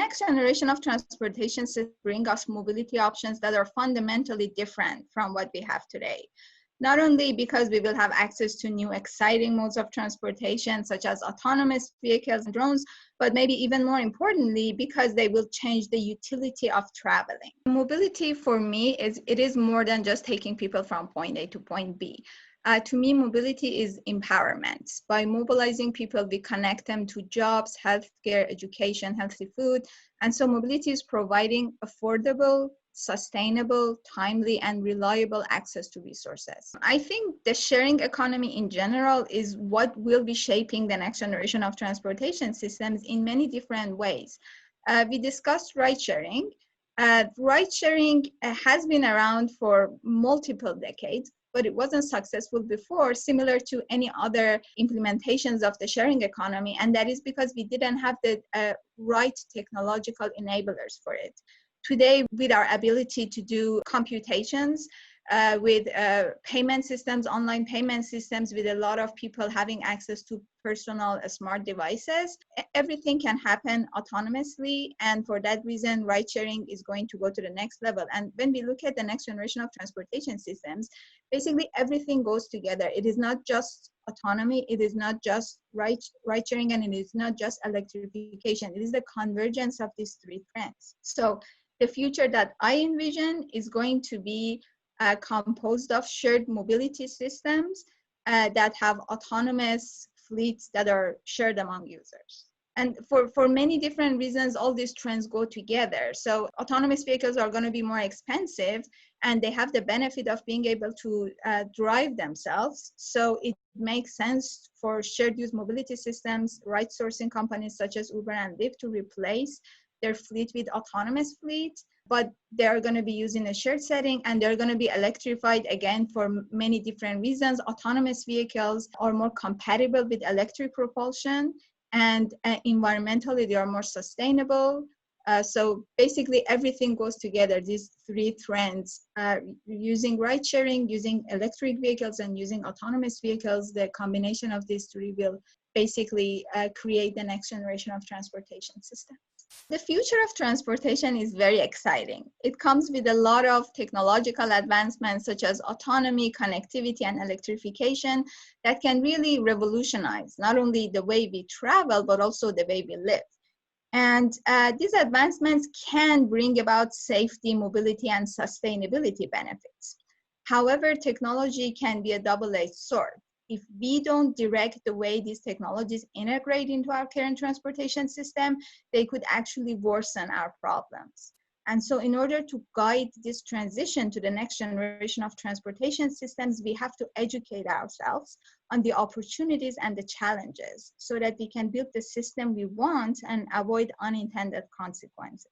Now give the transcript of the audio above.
next generation of transportation systems bring us mobility options that are fundamentally different from what we have today. Not only because we will have access to new exciting modes of transportation, such as autonomous vehicles and drones, but maybe even more importantly, because they will change the utility of traveling. Mobility for me is more than just taking people from point A to point B. To me, mobility is empowerment. By mobilizing people, we connect them to jobs, healthcare, education, healthy food. And so mobility is providing affordable, sustainable, timely, and reliable access to resources. I think the sharing economy in general is what will be shaping the next generation of transportation systems in many different ways. We discussed ride sharing. Ride sharing has been around for multiple decades, but it wasn't successful before, similar to any other implementations of the sharing economy. And that is because we didn't have the right technological enablers for it. Today, with our ability to do computations, with payment systems, online payment systems, with a lot of people having access to personal smart devices, everything can happen autonomously. And for that reason, ride sharing is going to go to the next level. And when we look at the next generation of transportation systems, basically everything goes together. It is not just autonomy, it is not just ride sharing, and it is not just electrification. It is the convergence of these three trends. So the future that I envision is going to be composed of shared mobility systems that have autonomous fleets that are shared among users. And for many different reasons, all these trends go together. So autonomous vehicles are going to be more expensive, and they have the benefit of being able to drive themselves. So it makes sense for shared use mobility systems, ride sourcing companies such as Uber and Lyft to replace their fleet with autonomous fleet, but they're going to be using a shared setting, and they're going to be electrified again for many different reasons. Autonomous vehicles are more compatible with electric propulsion, and environmentally they are more sustainable. So basically everything goes together, these three trends, using ride sharing, using electric vehicles, and using autonomous vehicles. The combination of these three will basically create the next generation of transportation systems. The future of transportation is very exciting. It comes with a lot of technological advancements such as autonomy, connectivity, and electrification that can really revolutionize not only the way we travel, but also the way we live. And these advancements can bring about safety, mobility, and sustainability benefits. However, technology can be a double-edged sword. If we don't direct the way these technologies integrate into our current transportation system, they could actually worsen our problems. And so in order to guide this transition to the next generation of transportation systems, we have to educate ourselves on the opportunities and the challenges so that we can build the system we want and avoid unintended consequences.